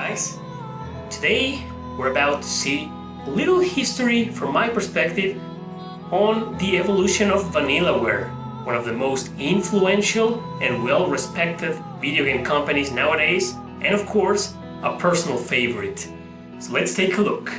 guys! Today we're about to see a little history from my perspective on the evolution of Vanillaware, one of the most influential and well-respected video game companies nowadays, and of course, a personal favorite. So let's take a look.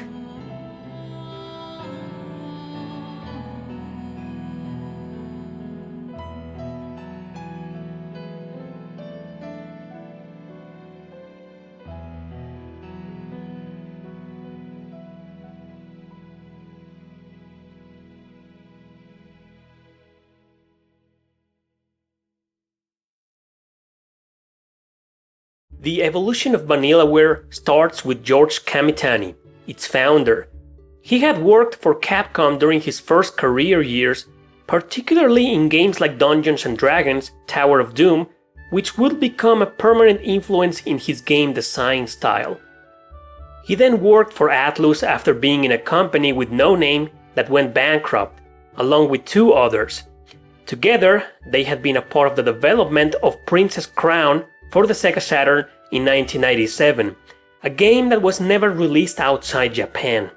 The evolution of Vanillaware starts with George Kamitani, its founder. He had worked for Capcom during his first career years, particularly in games like Dungeons & Dragons, Tower of Doom, which would become a permanent influence in his game design style. He then worked for Atlus after being in a company with no name that went bankrupt, along with two others. Together, they had been a part of the development of Princess Crown for the Sega Saturn in 1997, a game that was never released outside Japan.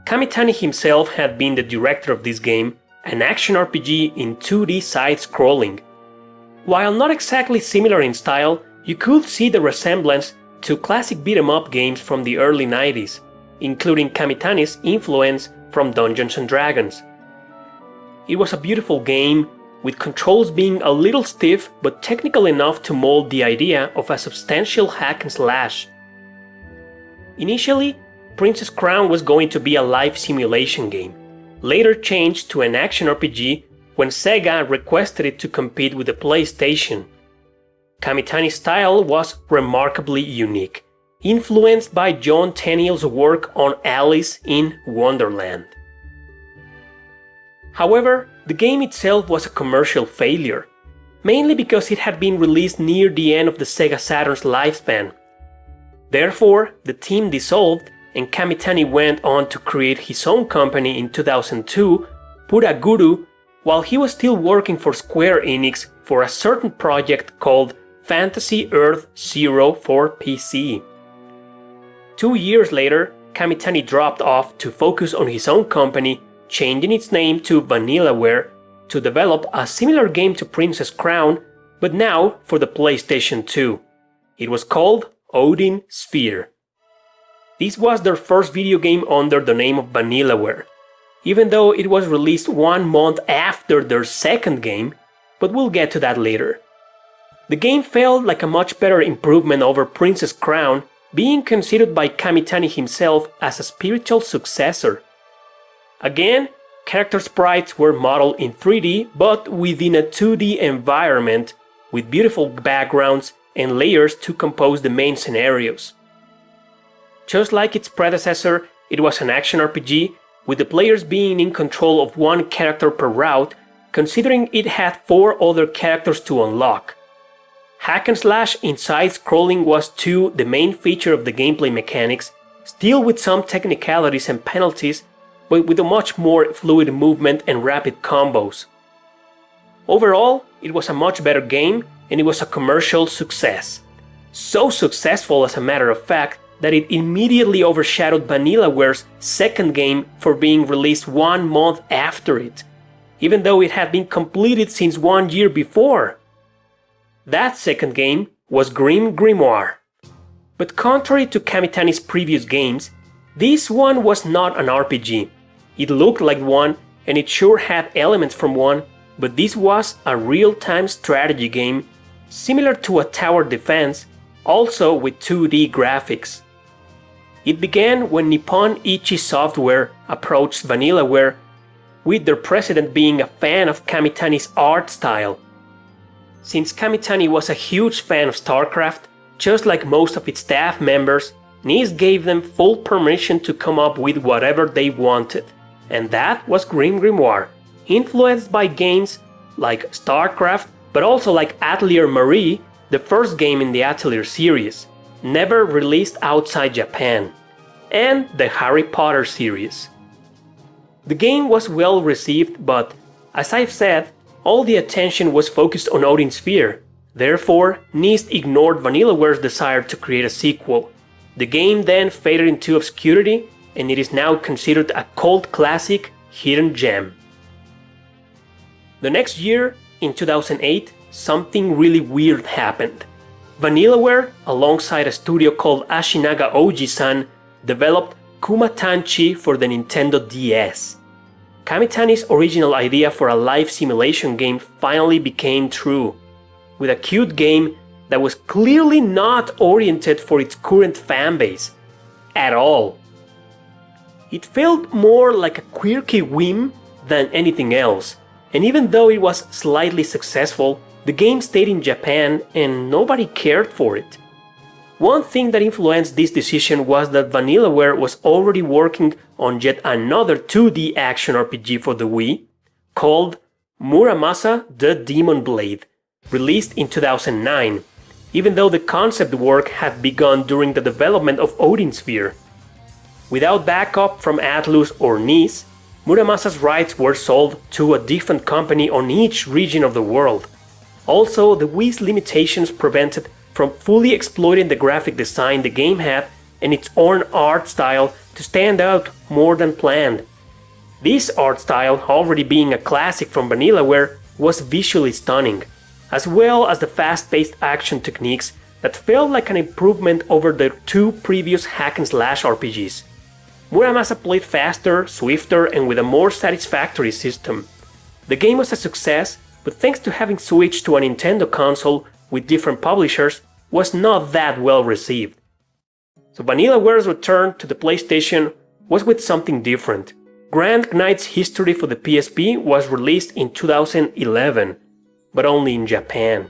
Kamitani himself had been the director of this game, an action RPG in 2D side-scrolling. While not exactly similar in style, you could see the resemblance to classic beat-em-up games from the early 90s, including Kamitani's influence from Dungeons & Dragons. It was a beautiful game, with controls being a little stiff but technical enough to mold the idea of a substantial hack and slash. Initially, Princess Crown was going to be a life simulation game, later changed to an action RPG when Sega requested it to compete with the PlayStation. Kamitani's style was remarkably unique, influenced by John Tenniel's work on Alice in Wonderland. However, the game itself was a commercial failure, mainly because it had been released near the end of the Sega Saturn's lifespan. Therefore, the team dissolved and Kamitani went on to create his own company in 2002, Puraguru, while he was still working for Square Enix for a certain project called Fantasy Earth Zero for PC. 2 years later, Kamitani dropped off to focus on his own company, changing its name to Vanillaware to develop a similar game to Princess Crown, but now for the PlayStation 2. It was called Odin Sphere. This was their first video game under the name of Vanillaware, even though it was released 1 month after their second game, but we'll get to that later. The game felt like a much better improvement over Princess Crown, being considered by Kamitani himself as a spiritual successor. Again, character sprites were modeled in 3D but within a 2D environment with beautiful backgrounds and layers to compose the main scenarios. Just like its predecessor, it was an action RPG with the players being in control of one character per route, considering it had 4 other characters to unlock. Hack and slash in side-scrolling was too the main feature of the gameplay mechanics, still with some technicalities and penalties, but with a much more fluid movement and rapid combos. Overall, it was a much better game and it was a commercial success. So successful, as a matter of fact, that it immediately overshadowed Vanillaware's second game for being released 1 month after it, even though it had been completed since 1 year before. That second game was GrimGrimoire. But contrary to Kamitani's previous games, this one was not an RPG. It looked like one and it sure had elements from one, but this was a real-time strategy game similar to a tower defense, also with 2D graphics. It began when Nippon Ichi Software approached Vanillaware, with their president being a fan of Kamitani's art style. Since Kamitani was a huge fan of StarCraft, just like most of its staff members, NIS gave them full permission to come up with whatever they wanted, and that was GrimGrimoire, influenced by games like StarCraft, but also like Atelier Marie, the first game in the Atelier series, never released outside Japan, and the Harry Potter series. The game was well received, but, as I've said, all the attention was focused on Odin Sphere. Therefore, NIS ignored Vanillaware's desire to create a sequel. The game then faded into obscurity, and it is now considered a cult classic hidden gem. The next year, in 2008, something really weird happened. Vanillaware, alongside a studio called Ashinaga Oji-san, developed Kuma-Tanchi for the Nintendo DS. Kamitani's original idea for a life simulation game finally became true, with a cute game that was clearly not oriented for its current fanbase at all. It felt more like a quirky whim than anything else, and even though it was slightly successful, the game stayed in Japan and nobody cared for it. One thing that influenced this decision was that Vanillaware was already working on yet another 2D action RPG for the Wii, called Muramasa the Demon Blade, released in 2009, even though the concept work had begun during the development of Odin Sphere. Without backup from Atlus or NIS, Muramasa's rights were sold to a different company on each region of the world. Also, the Wii's limitations prevented from fully exploiting the graphic design the game had and its own art style to stand out more than planned. This art style, already being a classic from Vanillaware, was visually stunning, as well as the fast-paced action techniques that felt like an improvement over the two previous hack-and-slash RPGs. Muramasa played faster, swifter, and with a more satisfactory system. The game was a success, but thanks to having switched to a Nintendo console with different publishers, was not that well received. So Vanillaware's return to the PlayStation was with something different. Grand Knight's History for the PSP was released in 2011, but only in Japan.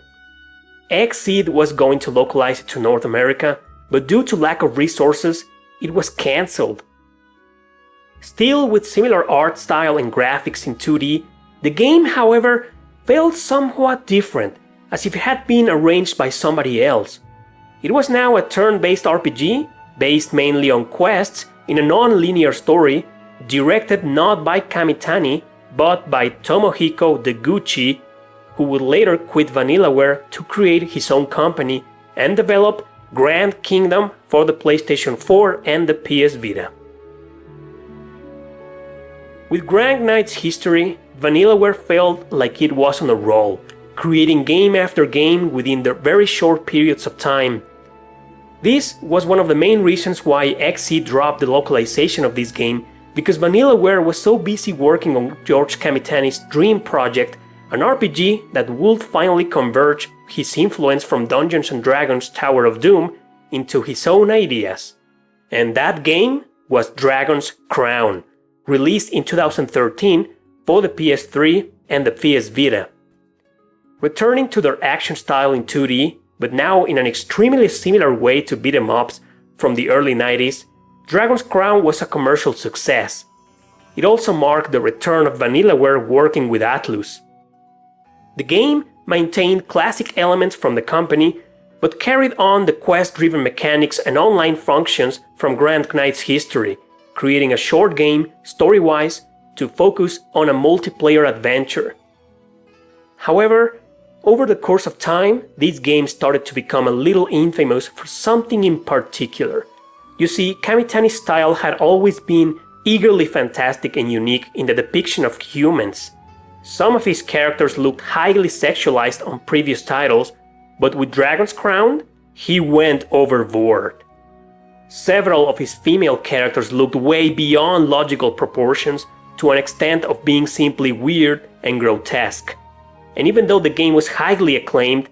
Xseed was going to localize it to North America, but due to lack of resources, it was cancelled. Still with similar art style and graphics in 2D, the game, however, felt somewhat different, as if it had been arranged by somebody else. It was now a turn-based RPG, based mainly on quests in a non-linear story, directed not by Kamitani, but by Tomohiko Deguchi, who would later quit Vanillaware to create his own company and develop Grand Kingdom for the PlayStation 4 and the PS Vita. With Grand Knight's History, Vanillaware felt like it was on a roll, creating game after game within the very short periods of time. This was one of the main reasons why Xseed dropped the localization of this game, because Vanillaware was so busy working on George Kamitani's dream project, an RPG that would finally converge his influence from Dungeons & Dragons Tower of Doom into his own ideas. And that game was Dragon's Crown, released in 2013 for the PS3 and the PS Vita. Returning to their action style in 2D, but now in an extremely similar way to beat-em-ups from the early 90s, Dragon's Crown was a commercial success. It also marked the return of Vanillaware working with Atlus. The game maintained classic elements from the company, but carried on the quest-driven mechanics and online functions from Grand Knight's History, creating a short game, story-wise, to focus on a multiplayer adventure. However, over the course of time, these games started to become a little infamous for something in particular. You see, Kamitani's style had always been eagerly fantastic and unique in the depiction of humans. Some of his characters looked highly sexualized on previous titles, but with Dragon's Crown, he went overboard. Several of his female characters looked way beyond logical proportions, to an extent of being simply weird and grotesque. And even though the game was highly acclaimed,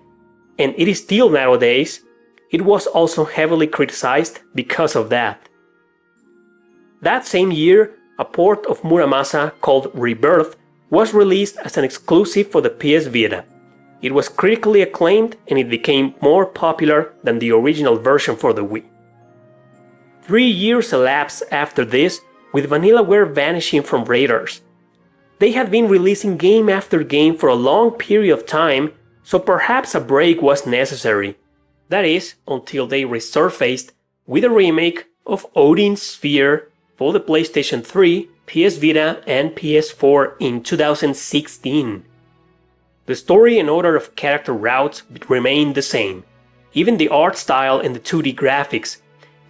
and it is still nowadays, it was also heavily criticized because of that. That same year, a port of Muramasa called Rebirth was released as an exclusive for the PS Vita. It was critically acclaimed and it became more popular than the original version for the Wii. 3 years elapsed after this, with Vanillaware vanishing from radars. They had been releasing game after game for a long period of time, so perhaps a break was necessary. That is, until they resurfaced with a remake of Odin Sphere for the PlayStation 3, PS Vita and PS4 in 2016. The story and order of character routes remained the same, even the art style and the 2D graphics,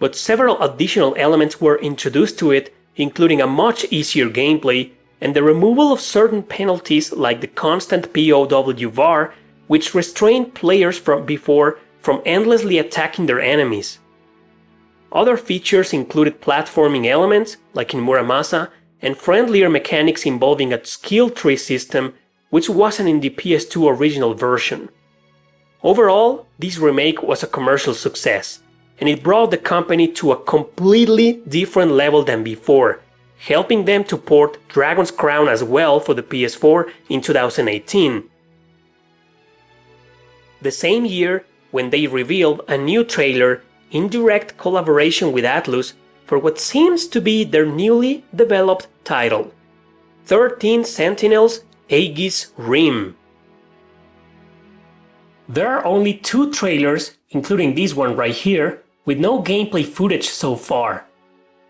but several additional elements were introduced to it, including a much easier gameplay and the removal of certain penalties like the constant POW bar, which restrained players from endlessly attacking their enemies. Other features included platforming elements, like in Muramasa, and friendlier mechanics involving a skill tree system, which wasn't in the PS2 original version. Overall, this remake was a commercial success, and it brought the company to a completely different level than before, helping them to port Dragon's Crown as well for the PS4 in 2018. The same year, when they revealed a new trailer in direct collaboration with Atlus for what seems to be their newly developed title, 13 Sentinels Aegis Rim. There are only 2 trailers, including this one right here, with no gameplay footage so far.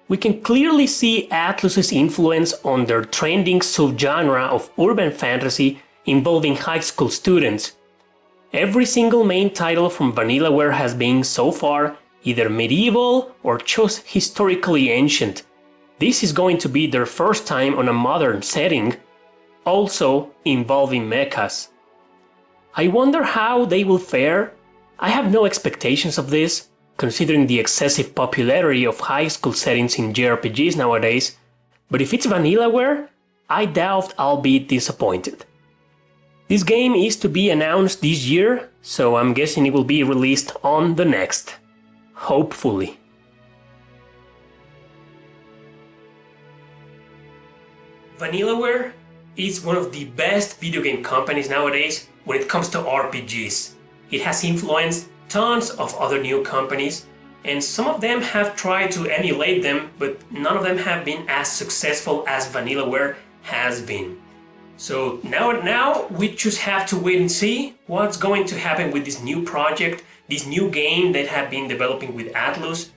We can clearly see Atlus's influence on their trending subgenre of urban fantasy involving high school students. Every single main title from Vanillaware has been, so far, either medieval or just historically ancient. This is going to be their first time on a modern setting, also involving mechas. I wonder how they will fare. I have no expectations of this, considering the excessive popularity of high school settings in JRPGs nowadays, but if it's Vanillaware, I doubt I'll be disappointed. This game is to be announced this year, so I'm guessing it will be released on the next. Hopefully. Vanillaware is one of the best video game companies nowadays when it comes to RPGs. It has influenced tons of other new companies, and some of them have tried to emulate them, but none of them have been as successful as Vanillaware has been. So now we just have to wait and see what's going to happen with this new project, this new game that have been developing with Atlus.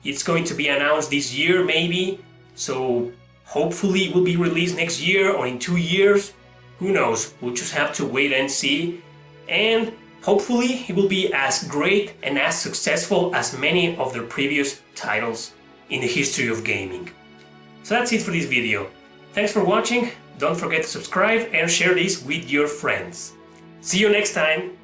It's going to be announced this year maybe, so hopefully it will be released next year or in 2 years. Who knows, we'll just have to wait and see. And hopefully it will be as great and as successful as many of their previous titles in the history of gaming. So that's it for this video. Thanks for watching, don't forget to subscribe and share this with your friends. See you next time!